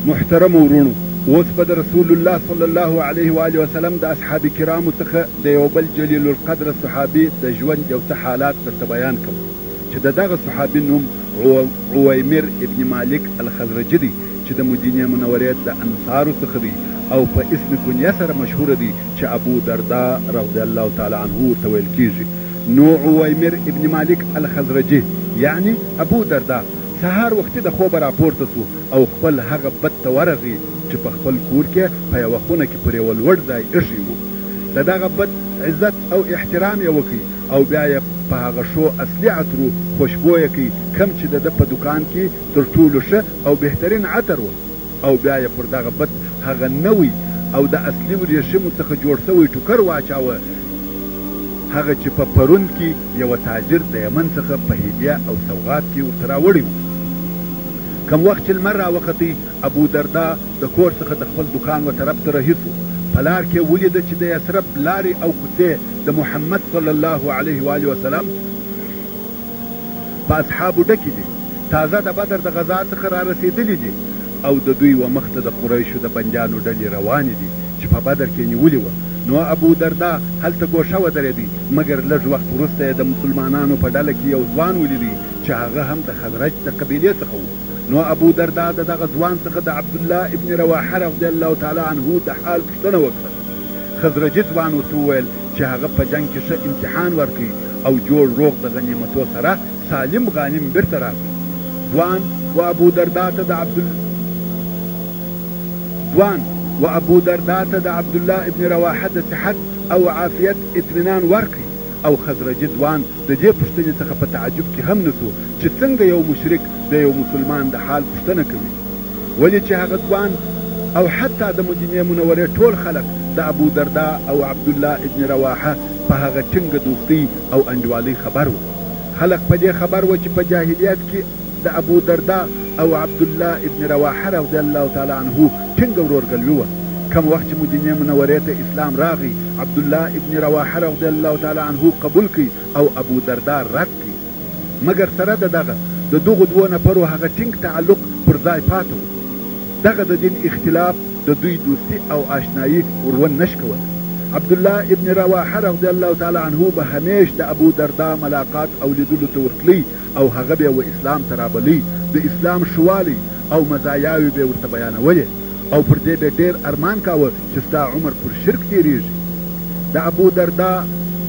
محترم ورونو، اوس به د رسول الله صلی الله علیه و آله وسلم د اصحاب کرامو څخه د یو بل جلیل القدر صحابي د ژوند یو څه حالات درته بیان کړم چې د دغه صحابي نوم عویمر ابن مالک الخزرجي دی چې د مدینې منورې د انصارو څخه دی او په اسم کنیه سره مشهور دی چې ابو دردا رضی الله تعالی عنه ورته ویل کیږي. نو عویمر ابن مالک الخزرجي یعنی ابو دردا سهار وختي د خوبه راپورته سو او خپل هغه بد ته ورغی چې په خپل کور کې په یوه خونه کې پر یوه لوړ ځای ایښی و. د دغه بد عزت او احترام یې وکړي او بیا یې په هغه شو اصلي عطرو خوشبویه کړي کوم چې د ده په دکان کې تر ټولو ښه او بهترین عطر و، او بیا یې پر دغه بد هغه نوی او د اصلي ورېښمو څخه جوړ شوی ټوکر واچاوه، هغه چې په پرون کې یوه تاجر د یمن څخه په هدیه او سوغات کې ورته راوړی و. کم وخت چې لمر راوختی ابو دردا د کور څخه د خپل دکان و طرف ته رهي سو. په لار کې ولیده چې د یثرب لارې او کوڅې د محمد صلی الله علیه و آله وسلم په اصحابو ډکې دي، تازه د بدر د غزا څخه را رسېدلي دي او د دوی و مخته د قریشو د بندیانو ډلې روانې دي چې په بدر کې نیولې وه. نو ابو دردا هلته ګوښه ودرېدی، مګر لږ وخت وروسته یې د مسلمانانو په ډله کې یو ځوان ولیدی چې هغه هم د خزرج د قبیلې څخه و. نو ابو دردا د دغه ځوان څخه د عبدالله ابن رواحه رضی الله تعالی عنه د حال پوښتنه وکړه. خزرجي ځوان ورته وویل چې هغه په جنګ کې ښه امتحان ورکوي او جوړ روغ د غنیمتو سره سالم غانم بیرته راغی. ځوان و ابو دردا ته د عبدالله ابن رواحه د صحت او عافیت اطمینان ورکړي او خزرجي ځوان د دې پوښتنې څخه په تعجب کې هم نسو چې څنګه یو مشرک د یو مسلمان د حال پوښتنه کوي، ولې چې هغه ځوان او حتی د مدینې منورې ټول خلک د ابو دردا او عبدالله ابن رواحه په هغه ټینګه دوستي او انډوالۍ خبر و. خلک په دې خبر و چې په جاهلیت کې د ابو دردا او عبدالله ابن رواحه رضی الله تعالی عنه ټینګه ورورګلوي وه. کم وخت چې مدینې منورې ته اسلام راغی، عبدالله ابن رواحه رضی الله تعالی عنه قبول کړي او ابو دردا رد کړي، مګر سره د دغو دوو نفرو هغه ټینګ تعلق پر ځای پاته و. دغه د دین اختلاف د دوی دوستي او آشنایي ورون نش کول. عبدالله ابن رواحه رضی الله تعالی عنه به همیش د ابو دردا ملاقات او لیدلو ته ورتلی او هغه به و اسلام ته رابلی، د اسلام شوالی او مزایاوې به ورته بیانولې او پر دې به ډېر ارمان کاوه چې ستا عمر پر شرک تېرېږي. د ابو دردا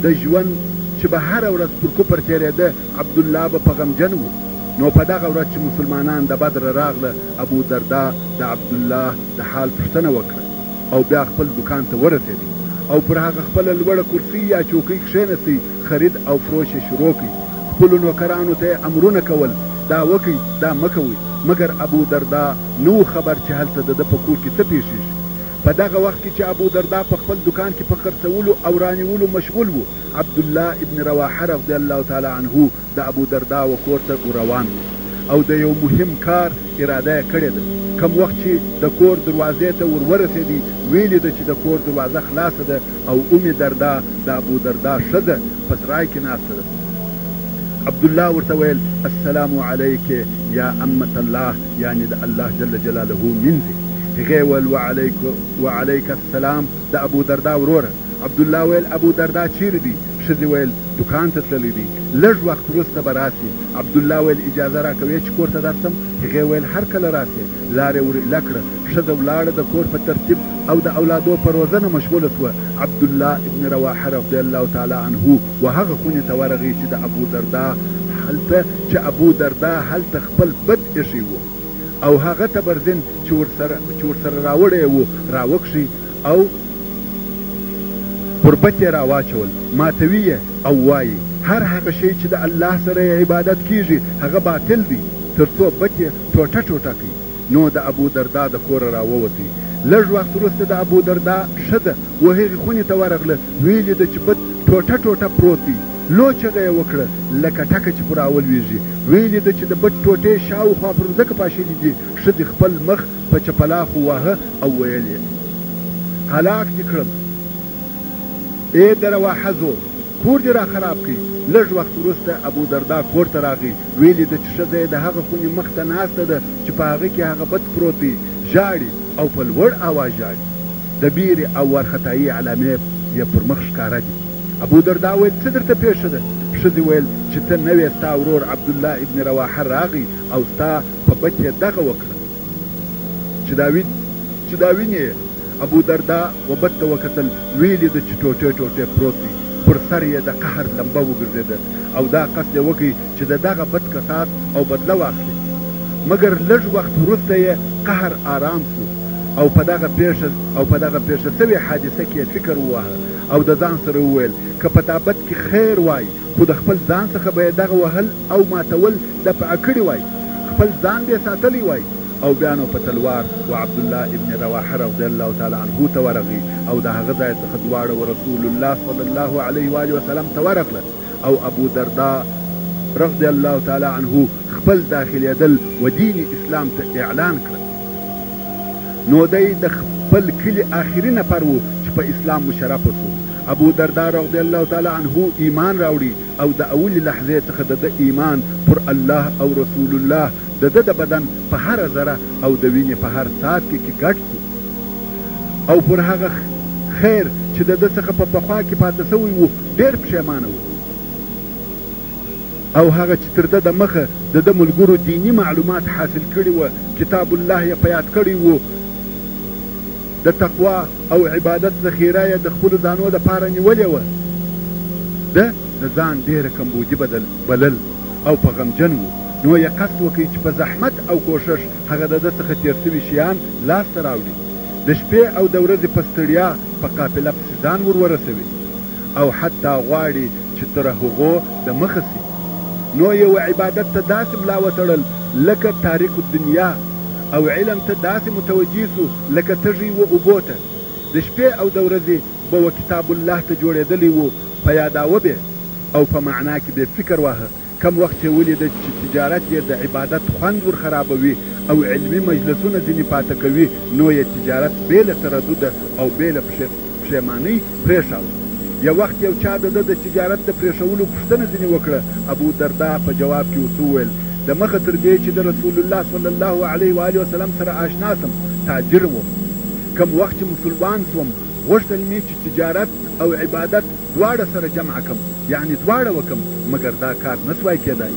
د ژوند چې به هره ورځ پر کفر تېرېده عبدالله به په غمجن و. نو په دغه ورځ چې مسلمانان د بدر راغله، ابو دردا د عبدالله د حال پوښتنه وکړه او بیا خپل دکان ته ورسېدی او پر هغه خپله لوړه کرسۍ یا چوکۍ کښېنستی، خرید او فروش یې شروع کړي. خپلو نوکرانو ته یې امرونه کول، دا وکئ دا مه کوئ، مګر ابو دردا نو خبر چې هلته د ده په کور کې څه پیښیږي. په دغه وخت کې چې ابو دردا په خپل دکان کې په خرڅولو او رانیولو مشغول و، عبدالله ابن رواحه رضی الله تعالی عنه د ابو دردا و کور ته روان و او د یو مهم کار اراده یې کړې ده. کم وخت چې د کور دروازې ته ورورسېدی، ویلې ده چې د کور دروازه خلاصه ده او ام دردا د ابو دردا ښځه په سرای کې ناسته ده. عبدالله ورته ویل السلام علیک یا امة الله، یعنی د الله جل جلاله منځي. هغې ویل وعلیک السلام د ابو دردا وروره. عبدالله ویل ابو دردا چیرې دی؟ ښځې ویل دکان ته تللی دی، لږ وخت وروسته به راسي. عبدالله ویل اجازه راکوې چې کور ته درسم؟ هغې ویل هر کله راسې. لارې ور ایله کړه، ښځه ولاړه د کور په ترتیب او د اولادو په روزنه مشغوله سوه. عبدالله ابن رواحه رضی الله تعالی عنه و هغه خونې ته ورغی چې د ابو دردا هلته خپل بد ایښی و او هغه تبرزین چې ورسره راوړی و راوکښی او پر بت یې راواچول. ماتوي یې او وایي هر هغه شی چې د الله سره عبادت کیږي هغه باطل دی، تر څو بت یې ټوټه ټوټه کړي. نو د ابو دردا د کوره راووتی. لږ وخت وروسته د ابو دردا ښځه و هغې خونې ته ورغله، ویلې ده چې بت ټوټه ټوټه پروت دی. لو چغه یې وکړه لکه ټکه چې پر راولویږي. ویلې ده چې د بت ټوټې شاوخوا پر ځمکه پاشلي دي. ښځې خپل مخ په چپلاخو واهه او ویل یې هلاک دې کړم ای د رواحه زوی، کور دې را خراب کړي. لږ وخت وروسته ابو دردا کور ته راغی. ویلې ده چې ښځه یې د هغه خونې مخ ته ناسته ده چې په هغه کې هغه بت پروت دی. ژاړي او په لوړ آواز ژاړي. د بیرې او وارخطایي علامې یې پر مخ ښکاره دي. ابو دردا ویل څه درته پېښه ده؟ ښځې ویل چې ته نه وې، ستا ورور عبدالله ابن رواحه راغی او ستا په بت یې دغه وکړه چې دا وینې. ابو دردا و بت ته وکتل، ویلې ده چې ټوټې ټوټې پروت دی، پر سر یې د قهر لمبه وګرځېده او دا قصد یې وکړي چې د دغه بد قصاص او بدله واخلي. مګر لږ وخت وروسته یې قهر آرام شو او په دغه پیښه سوې حادثه کې فکر وواهه او د ځان سره وویل که په دا بد کې خیر وای، خو د خپل ځان څخه به یې دغه وهل او ماتول دفعه کړي وای، خپل ځان به یې ساتلی وای. او بیا نو په تلوار و عبدالله ابن رواحه رضی الله تعالی عنه ته ورغی او د هغه ځای څخه دواړه و رسول الله صلی الله علیه و آله وسلم ته ورغله او ابو دردا رضی الله تعالی عنه خپل داخلېدل و دین اسلام ته اعلان کړ. نو دی د خپل کلي آخري نفر و چې په اسلام مشرفه شو. ابو دردا رضی الله تعالی عنه ایمان راوړي او د اولې لحظې څخه د ایمان پر الله او رسول الله د بدن په هر ذره او د وینې په هر ساعت کې ګډ شو او پر هغه خیر چې د څخه په پخوا کې پاتې شوی و ډېر پښیمانه و. او هغه چې تر د مخه د ملګرو دینی معلومات حاصل کړي و، کتاب الله یې په یاد کړی و، د تقوا او عبادت ذخیره یې د خپلو ځانو دپاره نیولې وه. د ځان ډېره کمبودي بلل او په غمجن و. نو یې قصد وکړي چې په زحمت او کوښښ هغه د ده څخه تېر شوي شیان لاسته راوړي، د شپې او د ورځې په ستړیا په قافله پسې ځان ورسوي او حتی غواړي چې تر هغو د مخه سي. نو یو عبادت ته داسې ملا وتړل لکه تاریک الدنیا او علم ته داسې متوجه سو لکه تږي و اوبو ته. د شپې او د ورځې به و کتاب الله ته جوړېدلی و، په یاداوه به او په معنا کې به فکر واهه. کم وخت چې ولیده چې تجارت یې د عبادت خوند ور خرابوي او علمي مجلسونه ځینې پاته کوي، نو یې تجارت بې له تردد او بې له پښیمانۍ پرېښاوه. یو وخت یو چا د تجارت د پرېښولو پوښتنه ځینې وکړه. ابو دردا په جواب کې ورته وویل د مخه تر دې چې د رسول الله صلی الله علیه و آله وسلم سره آشنا سم تاجر وم. کم وخت چې مسلمان سوم غوښتل مې چې تجارت او عبادت دواړه سره جمع کم، یعنی دواړه وکم، مګر دا کار نسوای کېدای.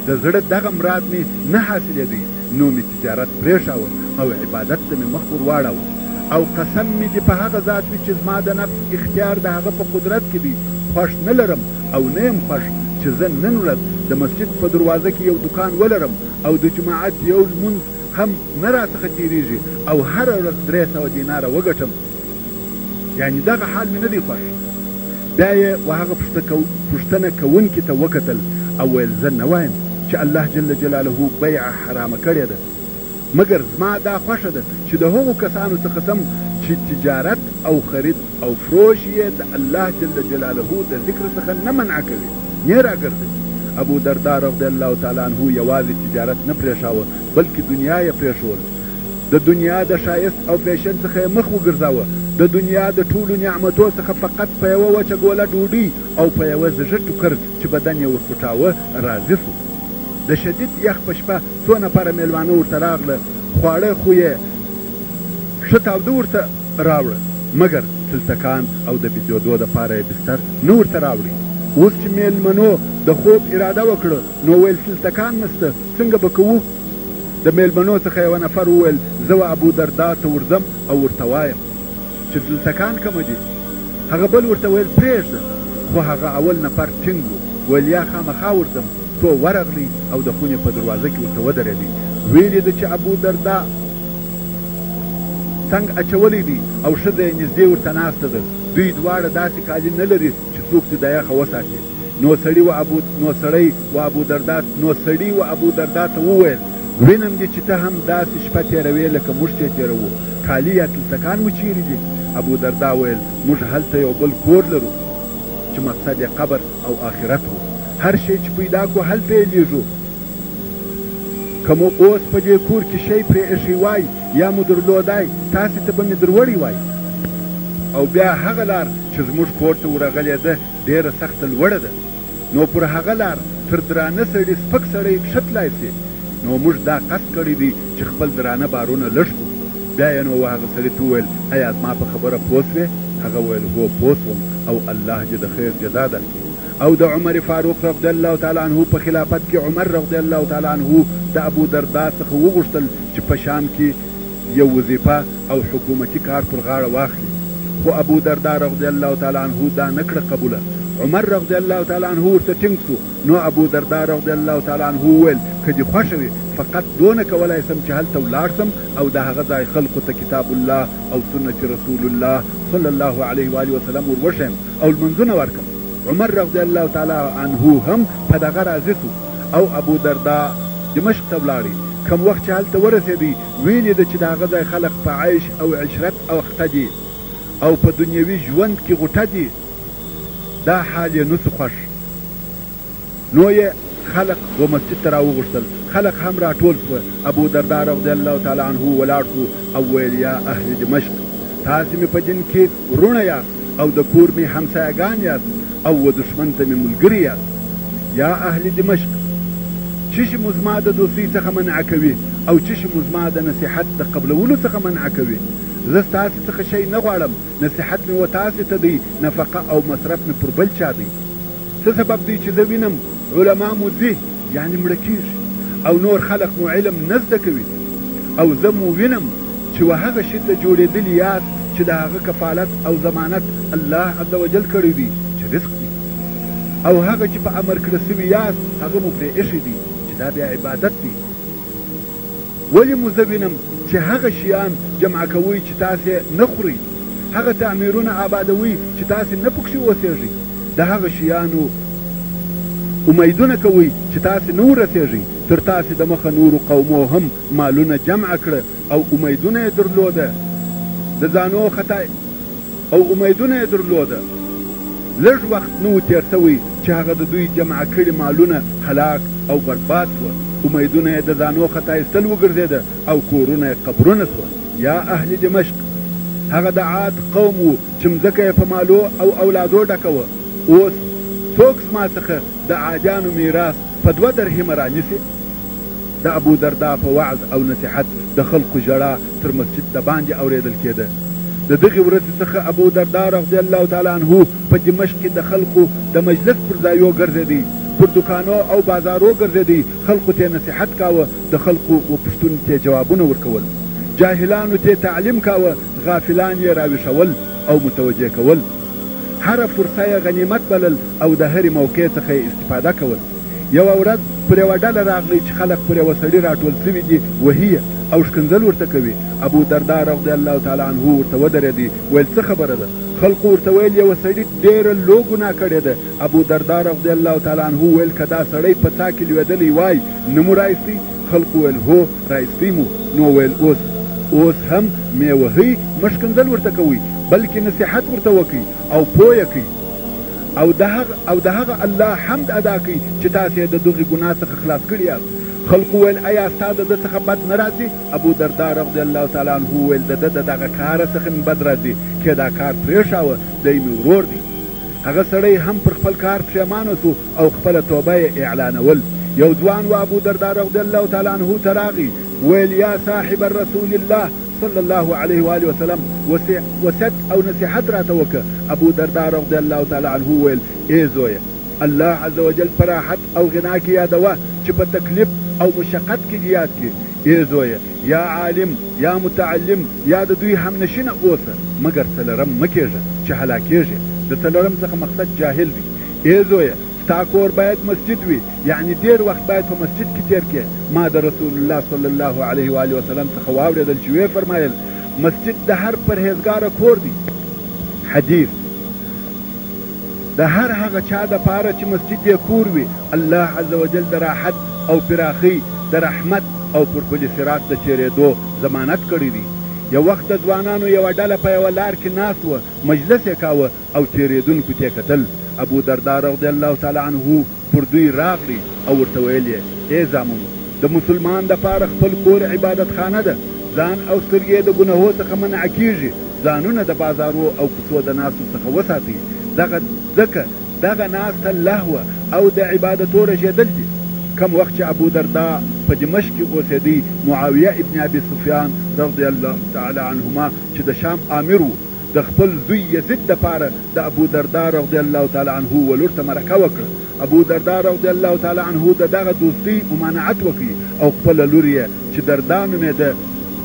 د زړه دغه مراد مې نه حاصلېدی، نو مې تجارت پرېښاوه او عبادت ته مې مخ ور واړاوه. او قسم مې دې په هغه ذات وي چې زما د نفس اختیار د هغه په قدرت کې دی، خوښ نه لرم او نه یم خوښ چې زه نن ورځ د مسجد په دروازه کې یو دکان ولرم او د جماعت یو لمونځ هم نه راڅخه تېرېږي او هره ورځ 300 دیناره وګټم. یعنی دغه حال مې نه دی خوښ. بیا یې و هغه پوښتنه کوونکي ته وکتل او ویل زه نه وایم چې الله جل جلاله بیعه حرامه کړې ده، مګر زما دا خوښه ده چې د هغو کسانو څخه سم چې تجارت او خرید او فروش یې د الله جل جلاله د ذکر څخه نه منع کوي، نه راګرځي. ابو دردا رضی الله تعالی عنه یوازې تجارت نه پرېښاوه بلکې دنیا یې پرېښول. د دنیا د ښایست او فیشن څخه یې مخ وګرځاوه. د دنیا د ټولو نعمتو څخه فقط په یوه وچه ګوله ډوډۍ او په یوه زږه ټوکر چې بدن یې ورپټاوه راضي سو. د شدید یخ په شپه څو نفره میلمانه ورته راغله، خواړه خو یې ښه تاوده ورته راوړه، مګر سلتکان او د بېدېدو دپاره یې بستر نه ورته راوړي. اوس چې میلمنو د خوب اراده وکړه نو ویل سلتکان نسته، څنګه به کوو؟ د میلمنو څخه یوه نفر وویل زه و ابو دردا ته ورځم او ورته وایم چې سلتکان کومه دي؟ هغه بل ورته ویل پرېږده، خو هغه اول نفر ټینګ و، ویل یا خامخا ورځم. څو ورغلی او د خونې په دروازه کې ورته ودرېدی. ویلې ده چې ابو دردا څنګ اچولی دی او ښځه یې نږدې ورته ناسته ده. دوی دواړه داسې کالي نه لري چې څوک دې د یخه وساتي. نو سړي و ابو دردا ته وویل وینم دې چې ته هم داسې شپه تېروې لکه موږ چې تېروو، کالي یا تلتکان مو چیرې دي؟ ابو دردا ویل موږ هلته یو بل کور لرو چې مقصد یې قبر او آخرت و. هر شی چې پیدا کو هلته یې لیږو. که مو اوس په دې کور کې شی پرې ایښی وای یا مو درلودای تاسې ته به مې دروړی وای. او بیا هغه لار چې زموږ کور ته ورغلې ده ډېره سخته لوړه ده، نو پر هغه لار تر درانه سړي سپک سړی ښه تلای سي. نو موږ دا قصد کړی دی چې خپل درانه بارونه لږ کړو. بیا یې نو هغه سړي ته وویل ایا زما په خبره پوه سوې؟ هغه وویل هو پوه سوم او الله دې د خیر جزا درکړي. او د عمر فاروق رضی الله تعالی عنه په خلافت کې عمر رضی الله تعالی عنه د ابو دردا څخه وغوښتل چې په شام کې یو وظیفه او حکومتي کار پر غاړه واخلي، خو ابو دردا رضی الله تعالی عنه دا نه کړه قبوله. عمر رضی الله تعالی عنه ورته ټینګ سو. نو ابو دردا رضی الله تعالی عنه وویل که دې خوښه وي فقط دونه کولی سم چې هلته ولاړ سم او د هغه ځای خلقو ته کتاب الله او سنت رسول الله صلی الله علیه و آله وسلم ور وښیم او لمنځونه ورکړم. عمر رضی الله تعالی عنه هم په دغه راضي سو او ابو دردا دمشق ته ولاړی. کم وخت چې هلته ورسېدی ویلې ده چې د هغه ځای خلق په عیش او عشرت اخته دي او په دنیوي ژوند کې غوټه دي، دا حال یې نسو خوښ. نو یې خلق و مسجد ته راوغوښتل، خلق هم راټول سوه. ابو دردا رضی الله تعالی عنه ولاړ سو او ویل یا اهل دمشق تاسې مې په دین کې وروڼه یاست او د کور مې همسایګان یاست او و دشمن ته مې ملګري یاست. یا اهل دمشق چې شي مو زما د دوستۍ څخه منع کوي او چې شي مو زما د نصیحت د قبلولو څخه منع کوي. زه ستاسې څخه شی نه غواړم، نصیحت مې و تاسې ته دی، نفقه او مصرف مې پر بل چا دی. څه سبب دی چې زه وینم علما مو ځي یعنې مړه کېږي او نور خلق مو علم نه زده کوي او زه مو وینم چې و هغه شي ته جوړېدلي یاست چې د هغه کفالت او ضمانت الله عز وجل کړی دی چې رزق دی او هغه چې په امر کړه سوي یاست هغه مو پرې ایښی دی چې دا بیا عبادت دی. ولې مو زه وینم چې هغه شیان جمع کوئ چې تاسې نه خورئ، هغه تعمیرونه آبادوئ چې تاسې نه پکښې اوسېږئ، د هغه شیانو امیدونه کوئ چې تاسې نه ورسېږئ. تر تاسې د مخه نورو قومو هم مالونه جمع کړه او امیدونه یې درلوده د ځانو خطا او امیدونه یې درلوده. لږ وخت نه و تېر سوی چې هغه د دوی جمع کړي مالونه هلاک او برباد سوه، امیدونه یې د ځانو خطا ایستل وګرځېده او کورونه یې قبرونه سوه. یا اهل دمشق هغه د عاد قوم و چې مځکه یې په مالو او اولادو ډکه وه. اوس څوک زما څخه د عادیانو میراث په 2 درهمه رانیسي؟ د ابو دردا په وعظ او نصیحت د خلقو ژړا تر مسجد د باندې اورېدل کېده. د دغې ورځې څخه ابو دردا رضی الله تعالی عنه په دمشق کې د خلقو د مجلس پر ځایو ګرځېدی، پر دکانو او بازارو ګرځېدی، خلقو ته نصیحت کاوه، د خلقو و پوښتنو ته جوابونه ورکول، جاهلانو ته تعلیم کاوه، غافلان یې راویښول او متوجه کول. هره فرصه یې غنیمت بلل او د هرې موقع څخه یې استفاده کول. یوه ورځ پر یوه ډله راغلی چې خلق پر یوه سړي راټول سوي دي وهي او ښکنځل ورته کوي. ابو دردا رضی الله تعالی عنه ورته ودرېدی، ویل څه خبره ده؟ خلقو ورته ویل یوه سړي ډېره لو ګناه کړې ده. ابو دردا رضی الله تعالی عنه ویل که دا سړی په څا کې لوېدلی وای نه مو رایستی؟ خلقو ویل هو رایستی مو. نو ویل اوس هم مې وهئ، مه ښکنځل ورته کوئ بلکې نصیحت ورته وکئ او پوه یې کئ او د هغه الله حمد ادا کئ چې تاسې د دغې ګناه څخه خلاص کړي یاست. خلقو ویل ایا ستا د ده څخه بد نه راځي؟ ابو دردا رضی الله تعالی عنه ویل د ده د دغه کاره څخه مې بد راځي که دا کار پرېښاوه دی مې ورور دی. هغه سړی هم پر خپل کار پښیمانه سو او خپله توبه یې اعلانول. یو ځوان و ابو دردا رضی الله تعالی عنه ته راغی، ویل یا صاحب رسول الله صلی الله علیه و آله وسلم وصیت او نصیحت راته وکړه. ابو دردا رضی الله تعالی عنه ویل ای زویه، الله عز وجل په راحت او غنا کې یادوه چې په تکلیف او مشقت کې دې یاد کړي. ای زویه، یا عالم یا متعلم یا د دوی همنشینه اوسه، مګر څلرم مه کېږه چې هلاکېږې. د څلرم څخه مقصد جاهل وي. ای زویه، ستا کور باید مسجد وي، یعنی ډېر وخت باید په مسجد کې تېر کړې. ما د رسول الله صلی الله علیه و آله وسلم څخه واورېدل چې ویې فرمایل مسجد د هر پرهیزګاره کور دی. حدیث د هر هغه چا دپاره چې مسجد یې کور وي الله عز وجل د راحت او پراخۍ د رحمت او پر پل صراط د تېرېدو ضمانت کړی دی. یو وخت د ځوانانو یوه ډله په یوه لار کې ناست وه، مجلس یې کاوه او تېرېدونکو ته یې کتل. ابو دردا رضی الله تعالی عنه پر دوی راغلی او ورته ویل یې ای زامنو، د مسلمان دپاره خپل کور عبادت خانه ده، ځان او سترګې د ګناهو څخه منع کېږي، ځانونه د بازارو او کوڅو د ناستو څخه وساتئ، ځکه دغه ناسته لهوه او د عبادتو رژېدل دي. کم وخت چې ابو دردا په دمشق کې اوسېدی معاویه ابن ابي سفیان رضی الله تعالی عنهما چې د شام امیر و د خپل زوی یزید دپاره د ابو دردا رضی الله تعالی عنه ولور ته مرکه وکړه. ابو دردا رضی الله تعالی عنه د دغه دوستي ممانعت وکړي او خپله لور یې چې دردا نومېده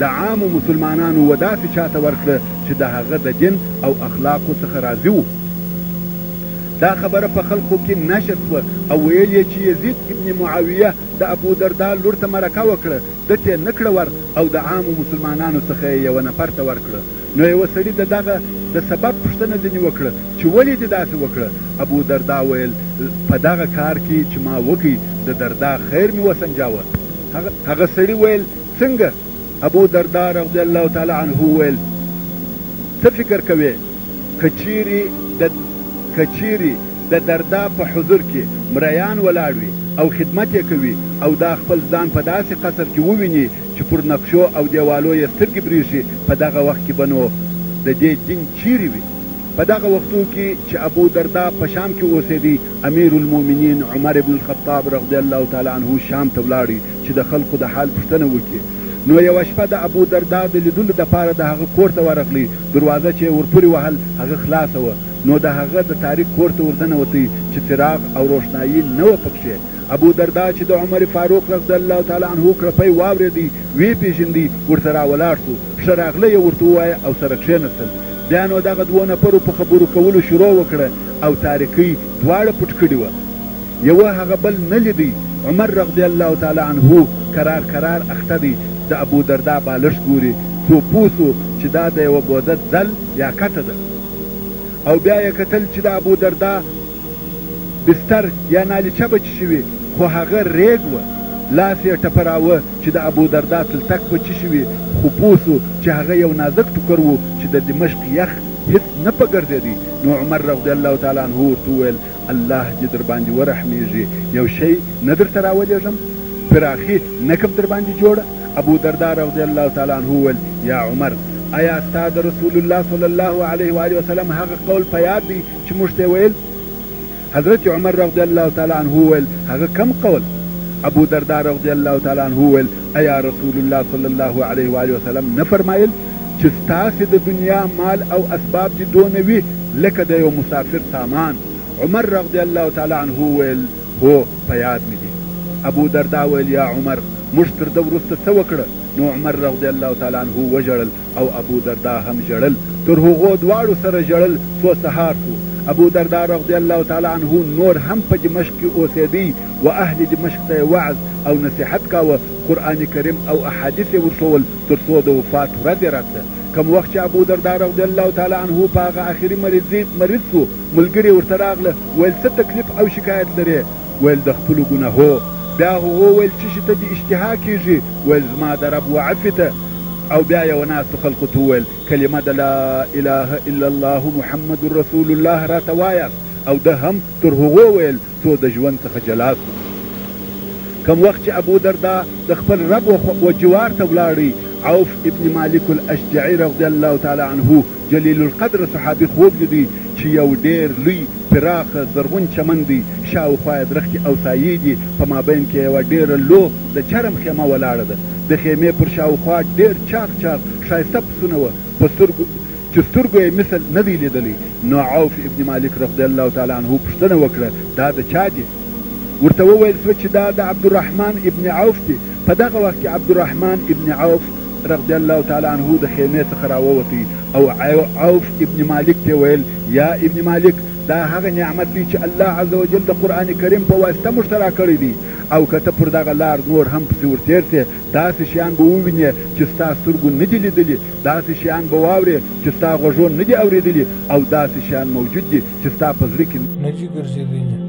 د عامو مسلمانانو و داسې چاته ورکړه چې د هغه د دین او اخلاقو څخه راضي و. دا خبره په خلقو کې نشر شوه او ویل یې چې یزید ابن معاویه د ابو دردا لور ته مرکه وکړه، ده ته یې نه کړه ور او د عامو مسلمانانو څخه یې یوه نفر ته ورکړه. نو یوه سړي د دغه د سبب پوښتنه ځینې وکړه چې ولې دې داسې وکړه. ابو دردا ویل په دغه کار کې چې ما وکړي د دردا خیر مې وسنجاوه. هغه سړي ویل څنګه؟ ابو دردا رضی الله تعالی عنه ویل څه فکر کوې کچیرې د دردا په حضور کې مریان ولاړ وي او خدمت یې کوي او دا خپل ځان په داسې قصر کې وویني چې پر نقشو او دیوالو یې سترګې بریښي، په دغه وخت کې به نو د دې دین چیرې وي؟ په دغه وختو کې چې ابو دردا په شام کې اوسېدی، امیر المؤمنین عمر بن الخطاب رضی الله تعالی عنه شام ته ولاړی چې د خلقو د حال پوښتنه وکړي. نو یوه شپه د ابو دردا د لیدلو دپاره د هغه کور ته ورغلی. دروازه چې ورپورې وهل هغه خلاصه وه. نو د هغه د تاریک کور ته ورننوتی چې څراغ او روښنایي نه وه پکښې. ابو دردا چې د عمر فاروق رضی الله تعالی عنه کړپی واورېدی ویې پېژندی، ورته راولاړ سو، ښه راغله یې ورته ووایه او سره کښېنستل. بیا نو دغه دوو نفرو په خبرو کولو شروع وکړه او تاریکۍ دواړه پټ کړي وه. یوه هغه بل نه لیدی. عمر رضی الله تعالی عنه کرار اخته دی، د ابو دردا بالښت ګوري، څو پوه سو چې دا د یوه بوده ځل یا کته ده. او بیا یې کتل چې د ابو دردا بستر یا نالیچه به چی شوي، خو هغه ریګ وه. لاس یې ټپراوه چې د ابو دردا تلتک به چی شوي، خو پوه سو چې هغه یو نازک ټوکر و چې د دمشق یخ هېڅ نه په ګرځېدی. نو عمر رضی الله تعالی عنه ورته وویل الله دې در باندې ورحمېږي، یو شی نه درته راولېږم؟ فراخي نه کم در باندې جوړه؟ ابو دردا رضی الله تعالی عنه وویل یا عمر، آیا ستا د رسول الله صلی الله علیه و آله وسلم هغه قول په یاد دی چې موږ ته ویل؟ حضرت عمر رضی الله تعالی عنه وویل هغه کم قول؟ ابو دردا رضی الله تعالی عنه وویل آیا رسول الله صلی الله علیه و آله وسلم نه فرمایل چې ستاسې د دنیا مال او اسباب دې دونه وي لکه د یو مسافر سامان؟ عمر رضی الله تعالی عنه وویل هو په یاد مې دي. ابو دردا ویل یا عمر، موږ تر ده وروسته څه وکړه؟ نو عمر رضی الله تعالی عنه وژړل او ابو دردا هم ژړل. تر هغو دواړو سره ژړل څو سهار شو. ابو دردا رضی الله تعالی عنه نور هم په دمشق کې اوسېدی و اهل دمشق ته وعظ او نصیحت کاوه، قرآن کریم او احادیث یې ورښول تر څو د وفات ورځ یې راتله. کوم وخت چې ابو دردا رضی الله تعالی عنه په هغه آخري مریض سو، ملګري ورته راغله ویل څه تکلیف او شکایت لرې؟ ویل د خپلو ګناهو. بیا هغو ویل چې ته دې اشتها کېږي؟ ویل زما د رب وعفې ته. او بیا یو ناستو خلقو ته وویل کلمه د لا اله الا الله محمد رسول الله راته وایاست. او ده هم تر هغو ویل څو د ژوند څخه جلا سو. کوم وخت چې ابو دردا د خپل رب و جوار ته ولاړی، عوف ابن مالک الاشجعي رضی الله تعالی عنه جلیل القدر صحابي خوب لیدی چې یو ډېر لوی پراخه زرغون چمن دی، شاوخوا یې درختې او سایې دي، په مابین کې یوه ډېره لو د چرم خیمه ولاړه ده. د خیمې پر شاوخوا ډېر چاق ښایسته پسونه وه چې سترګو یې مثل نه دی لیدلی. نو عوف ابن مالک رضی الله تعالی عنه پوښتنه وکړه دا د چا دي؟ ورته وویل سوه چې دا د عبدالرحمن ابن عوف دی. په دغه وخت کې عبدالرحمن ابن عوف رضی الله تعالی عنه د خیمې څخه راووتی او عوف ابن مالک ته ویل یا ابن مالک، دا هغه نعمت دی چې الله عز وجل د قرآن کریم په واسطه موږ ته راکړی دی. او که ته پر دغه لار نور هم پسې ورتېر سې، داسې شیان به ووینې چې ستا سترګو نه دي لیدلي، داسې شیان به واورې چې ستا غوږو نه دي اورېدلي، او داسې شیان موجود دي چې ستا په زړه کې نه دي ګرځېدلي.